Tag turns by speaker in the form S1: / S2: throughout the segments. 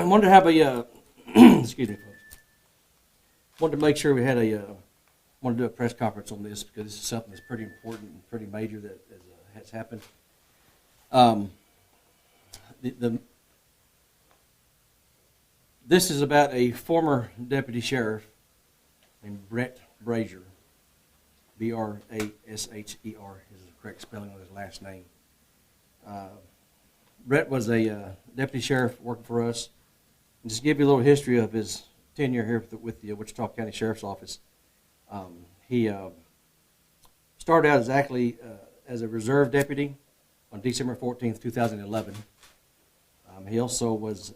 S1: wanted to have a, excuse me, folks. Wanted to make sure we had wanted to do a press conference on this because this is something that's pretty important and pretty major that has happened. This is about a former deputy sheriff named Brett Brazier. Brasher is the correct spelling of his last name. Brett was a deputy sheriff working for us. And just to give you a little history of his tenure here with the Wichita County Sheriff's Office. He started out exactly as a reserve deputy on December 14th, 2011. He also was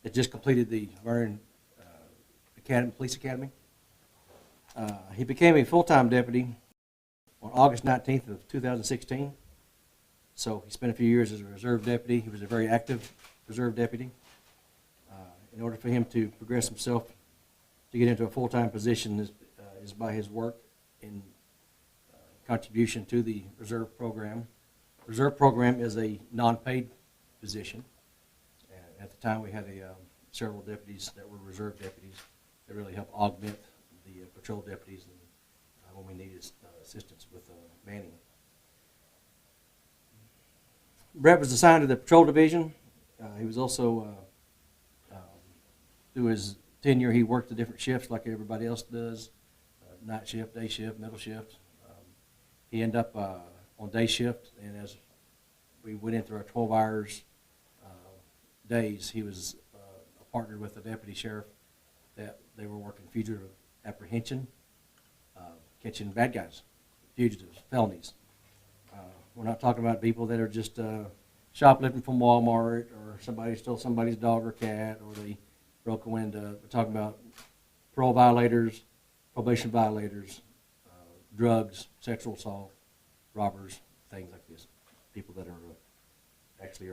S1: had just completed the Vernon Police Academy. He became a full-time deputy on August 19th of 2016. So he spent a few years as a reserve deputy. He was a very active reserve deputy. In order for him to progress himself to get into a full-time position is by his work in contribution to the reserve program. Reserve program is a non-paid position. At the time, we had several deputies that were reserve deputies that really helped augment the patrol deputies and when we needed assistance with manning. Brett was assigned to the patrol division. He was also, through his tenure, he worked the different shifts like everybody else does, night shift, day shift, middle shift. He ended up on day shift, and as we went into our 12 hours days, he was partnered with the deputy sheriff that they were working fugitive apprehension, catching bad guys, fugitives, felonies. We're not talking about people that are just shoplifting from Walmart or somebody stole somebody's dog or cat or they broke a window. We're talking about parole violators, probation violators, drugs, sexual assault, robbers, things like this. People that are actually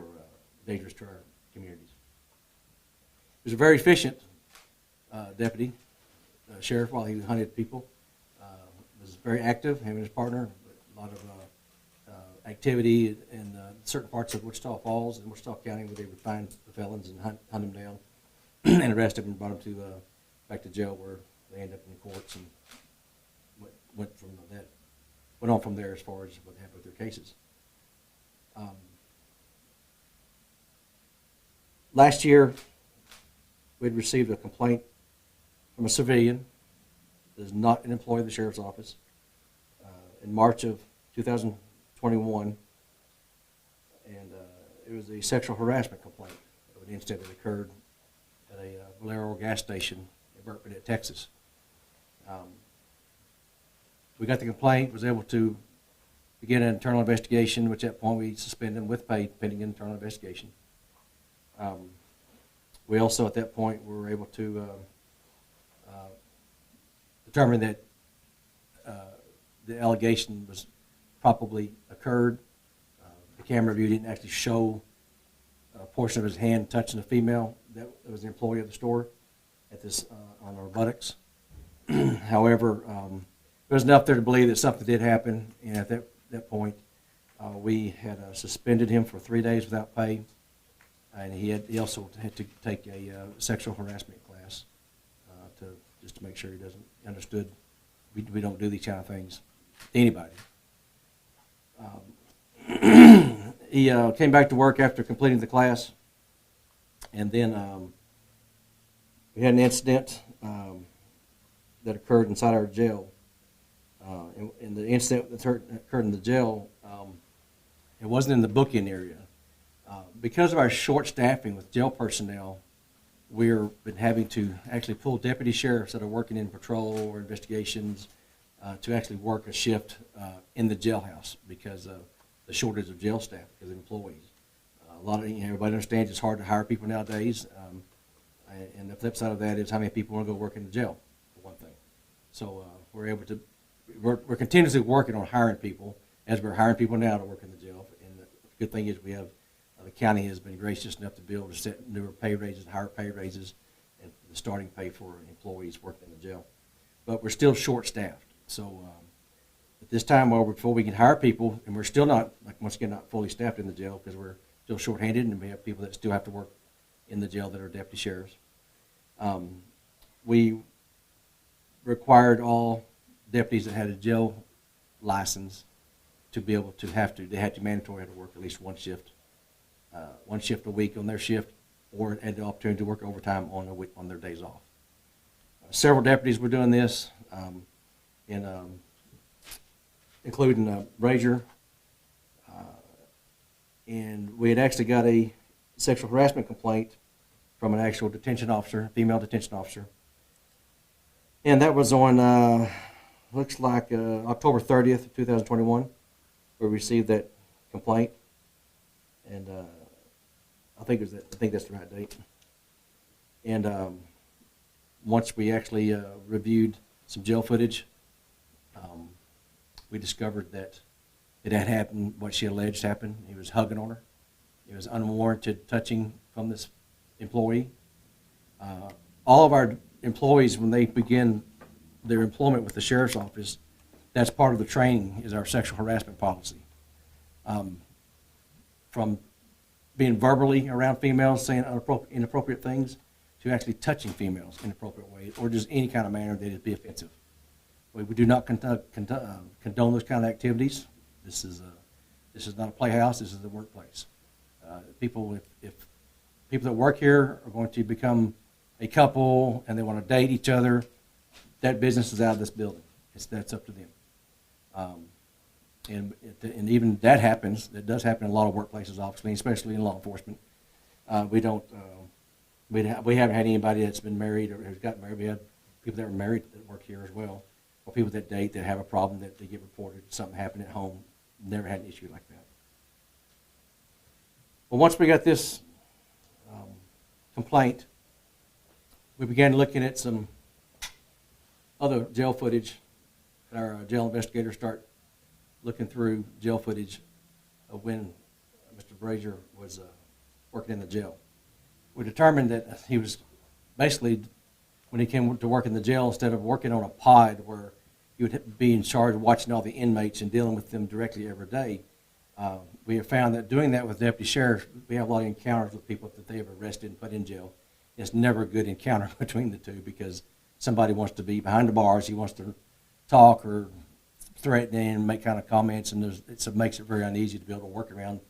S1: dangerous to our communities. He was a very efficient deputy sheriff while he hunted people. Was very active, him and his partner. A lot of activity in certain parts of Wichita Falls and Wichita County where they would find the felons and hunt them down and arrest them and brought them to back to jail where they ended up in the courts and went on from there as far as what happened with their cases. Last year, we'd received a complaint from a civilian that is not an employee of the sheriff's office in March of 2021, and it was a sexual harassment complaint of an incident that occurred at a Valero gas station in Burkett, Texas. We got the complaint, was able to begin an internal investigation, which at that point we suspended him with pay pending internal investigation. We also at that point were able to determine that the allegation was probably occurred. The camera view didn't actually show a portion of his hand touching a female that was an employee of the store at this on our buttocks. However, there was enough there to believe that something did happen, and at that point, we had suspended him for 3 days without pay, and he also had to take a sexual harassment class just to make sure he understood we don't do these kind of things to anybody. He came back to work after completing the class, and then we had an incident that occurred inside our jail. And the incident that occurred in the jail, it wasn't in the book-in area. Because of our short staffing with jail personnel, we've been having to actually pull deputy sheriffs that are working in patrol or investigations to actually work a shift in the jailhouse because of the shortage of jail staff, because of employees. Everybody understands it's hard to hire people nowadays, and the flip side of that is how many people want to go work in the jail, for one thing. So we're continuously working on hiring people, as we're hiring people now to work in the jail. And the good thing is we have the county has been gracious enough to be able to set newer pay raises, higher pay raises, and the starting pay for employees working in the jail. But we're still short-staffed. So at this time, before we can hire people, and we're still not, once again, not fully staffed in the jail because we're still shorthanded, and we have people that still have to work in the jail that are deputy sheriffs. We required all deputies that had a jail license to be able to they had to mandatory to work at least one shift a week on their shift, or had the opportunity to work overtime on their days off. Several deputies were doing this, including Brazier, and we had actually got a sexual harassment complaint from an actual detention officer, female detention officer, and that was on looks like October 30th, 2021. We received that complaint, and I think that's the right date. And once we actually reviewed some jail footage, we discovered that it had happened, what she alleged happened. He was hugging on her. It was unwarranted touching from this employee. All of our employees, when they begin their employment with the sheriff's office, that's part of the training, is our sexual harassment policy. From being verbally around females, saying inappropriate things, to actually touching females in inappropriate ways, or just any kind of manner that would be offensive. We do not condone those kind of activities. This is not a playhouse. This is a workplace. If people that work here are going to become a couple and they want to date each other, that business is out of this building. That's up to them. And even that happens. That does happen in a lot of workplaces, obviously, especially in law enforcement. We haven't had anybody that's been married or has gotten married. We had people that were married that work here as well, or people that date that have a problem that they get reported, something happened at home. Never had an issue like that. Well, once we got this complaint, we began looking at some other jail footage. Our jail investigators start looking through jail footage of when Mr. Brazier was working in the jail. We determined that he was basically, when he came to work in the jail, instead of working on a pod where he would be in charge of watching all the inmates and dealing with them directly every day, we have found that doing that with deputy sheriffs, we have a lot of encounters with people that they have arrested and put in jail. It's never a good encounter between the two, because somebody wants to be behind the bars, he wants to talk or threaten and make kind of comments, and it makes it very uneasy to be able to work around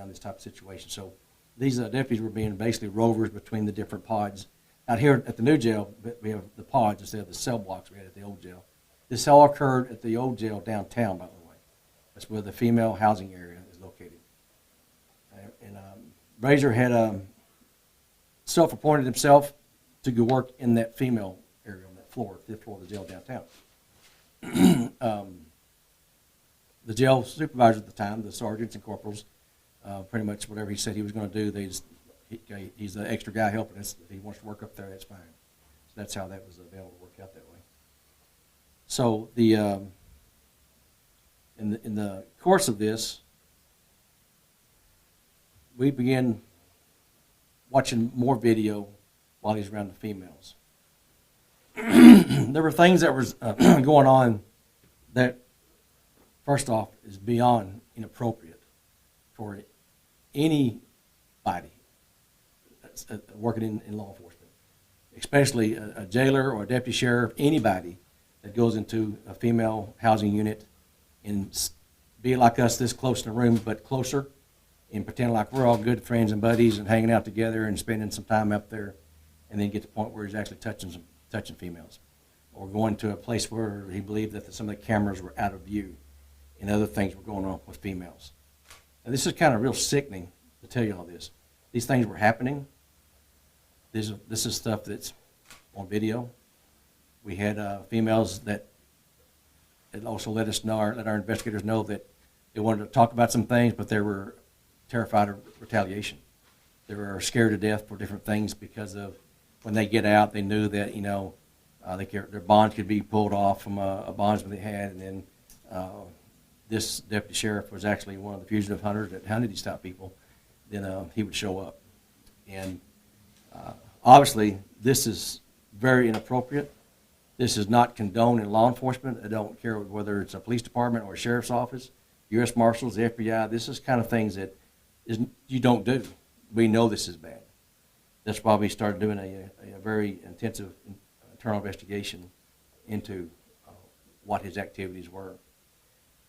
S1: this type of situation. So these deputies were being basically rovers between the different pods. Out here at the new jail, we have the pods instead of the cell blocks we had at the old jail. This all occurred at the old jail downtown, by the way. That's where the female housing area is located. And Brazier had self-appointed himself to go work in that female area on that floor, fifth floor of the jail downtown. The jail supervisor at the time, the sergeants and corporals, pretty much whatever he said he was going to do, he's the extra guy helping us. If he wants to work up there, that's fine. So that's how that was able to work out that way. So in the course of this, we began watching more video while he's around the females. There were things that was going on that, first off, is beyond inappropriate for anybody that's working in law enforcement, especially a jailer or a deputy sheriff, anybody that goes into a female housing unit and be like us this close in the room, but closer, and pretend like we're all good friends and buddies and hanging out together and spending some time up there, and then get to the point where he's actually touching females, or going to a place where he believed that some of the cameras were out of view and other things were going on with females. And this is kind of real sickening to tell you all this. These things were happening. This is stuff that's on video. We had females that also let our investigators know that they wanted to talk about some things, but they were terrified of retaliation. They were scared to death for different things because of when they get out, they knew that, their bonds could be pulled off from a bondsman they had, and then this deputy sheriff was actually one of the fugitive hunters that hunted these type people. Then he would show up. And obviously, this is very inappropriate. This is not condoned in law enforcement. I don't care whether it's a police department or a sheriff's office, U.S. Marshals, the FBI. This is kind of things that is you don't do. We know this is bad. That's why we started doing a very intensive internal investigation into what his activities were.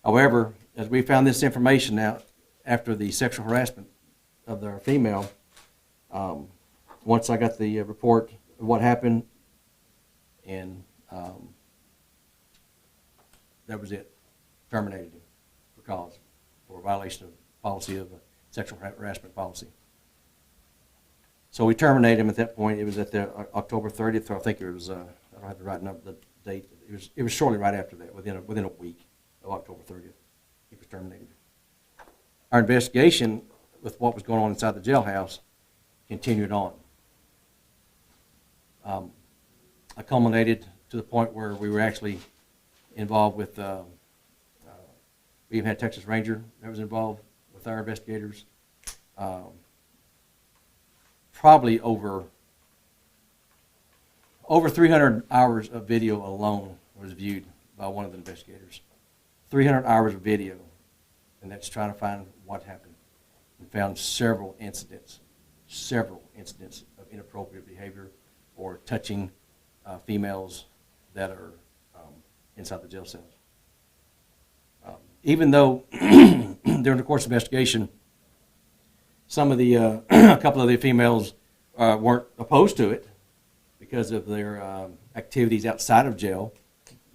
S1: However, as we found this information out after the sexual harassment of our female, once I got the report of what happened, and that was it. Terminated him for violation of policy of sexual harassment policy. So we terminated him at that point. It was at the October 30th, or I think it was, I don't have to write up the date. It was shortly right after that, within a week of October 30th, he was terminated. Our investigation with what was going on inside the jailhouse continued on. I culminated to the point where we were actually involved with, we even had Texas Ranger that was involved with our investigators. Probably over 300 hours of video alone was viewed by one of the investigators. 300 hours of video, and that's trying to find what happened. And found several incidents of inappropriate behavior or touching females that are inside the jail cells. Even though during the course of investigation, some of the, a couple of the females weren't opposed to it because of their activities outside of jail.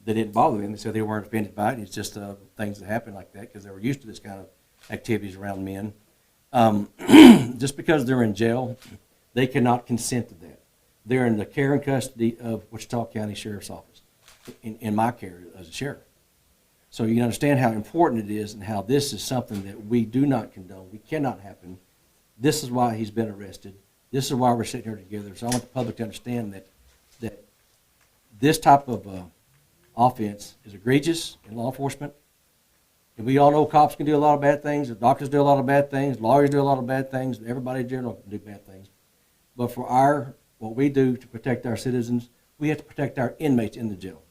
S1: They didn't bother them. They said they weren't offended by it. It's just things that happen like that because they were used to this kind of activities around men. Just because they're in jail, they cannot consent to that. They're in the care and custody of Wichita County Sheriff's Office, in my care as a sheriff. So you can understand how important it is and how this is something that we do not condone. We cannot happen. This is why he's been arrested. This is why we're sitting here together. So I want the public to understand that this type of offense is egregious in law enforcement. And we all know cops can do a lot of bad things. Doctors do a lot of bad things. Lawyers do a lot of bad things. Everybody in general can do bad things. But for what we do to protect our citizens, we have to protect our inmates in the jail.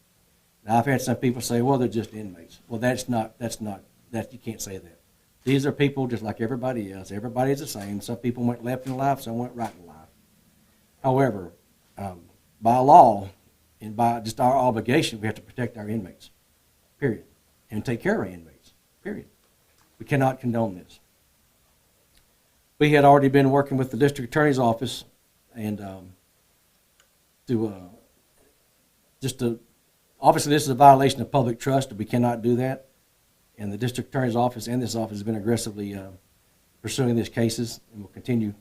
S1: Now, I've had some people say, well, they're just inmates. Well, you can't say that. These are people just like everybody else. Everybody is the same. Some people went left in life, some went right in life. However, by law and by just our obligation, we have to protect our inmates, period, and take care of our inmates, period. We cannot condone this. We had already been working with the district attorney's office and obviously this is a violation of public trust. We cannot do that. And the district attorney's office and this office has been aggressively pursuing these cases, and will continue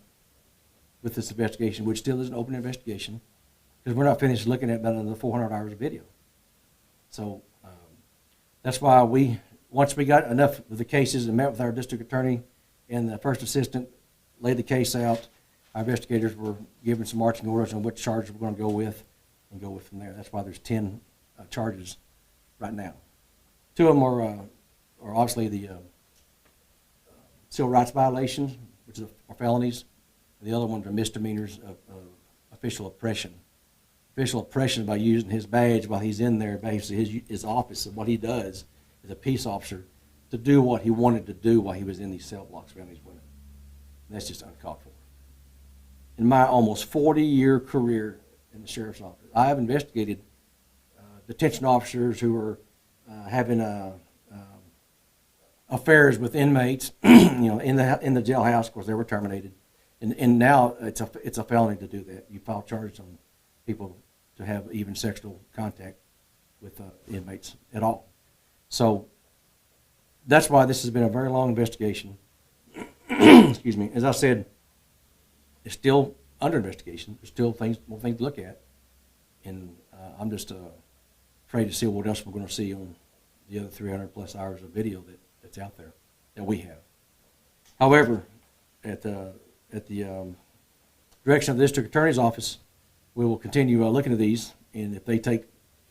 S1: with this investigation, which still is an open investigation, because we're not finished looking at about another 400 hours of video. So that's why once we got enough of the cases and met with our district attorney and the first assistant, laid the case out, our investigators were given some marching orders on which charges we're going to go with and go with from there. That's why there's 10 charges right now. 2 of them are obviously the civil rights violations, which are felonies, and the other ones are misdemeanors of official oppression. Official oppression by using his badge while he's in there, basically his office, and what he does as a peace officer to do what he wanted to do while he was in these cell blocks around these women. And that's just uncalled for. In my almost 40-year career in the sheriff's office, I have investigated detention officers who are having affairs with inmates, in the jailhouse. Of course, they were terminated, and now it's a felony to do that. You file charges on people to have even sexual contact with inmates at all. So that's why this has been a very long investigation. Excuse me. As I said, it's still under investigation. There's still more things to look at, and I'm just afraid to see what else we're going to see on the other 300 plus hours of video that's out there that we have. However, at the direction of the district attorney's office, we will continue looking at these, and if they take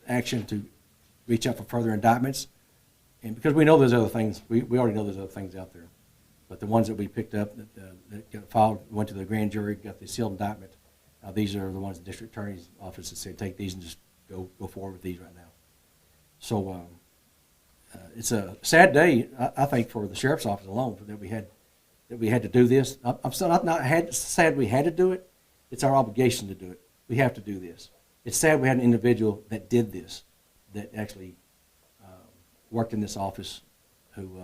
S1: action to reach out for further indictments, and because we know there's other things, we already know there's other things out there, but the ones that we picked up that got filed, went to the grand jury, got the sealed indictment, these are the ones the district attorney's office that said take these and just go forward with these right now. So it's a sad day, I think, for the sheriff's office alone, that we had that we had to do this. I'm still not sad we had to do it. It's our obligation to do it. We have to do this. It's sad we had an individual that did this, that actually worked in this office, who,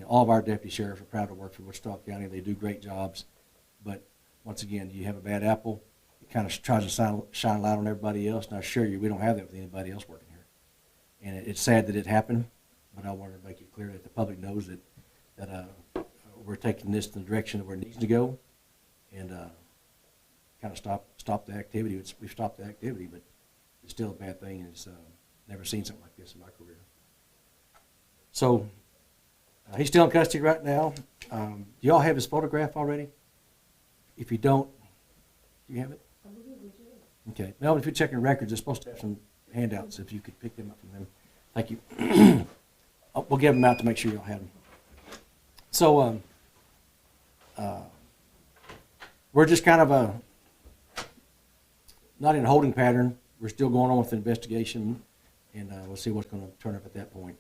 S1: all of our deputy sheriffs are proud to work for Wichita County. They do great jobs. But once again, you have a bad apple, it kind of tries to shine a light on everybody else. And I assure you, we don't have that with anybody else working here. And it's sad that it happened, but I wanted to make it clear that the public knows that we're taking this in the direction that where it needs to go, and kind of stop the activity. We've stopped the activity, but it's still a bad thing. And it's never seen something like this in my career. So he's still in custody right now. Do y'all have his photograph already? If you don't, do you have it?
S2: I believe we do.
S1: Okay. Well, if you're checking records, they're supposed to have some handouts. If you could pick them up from them. Thank you. We'll give them out to make sure y'all have them. So we're just kind of not in a holding pattern. We're still going on with the investigation, and we'll see what's going to turn up at that point.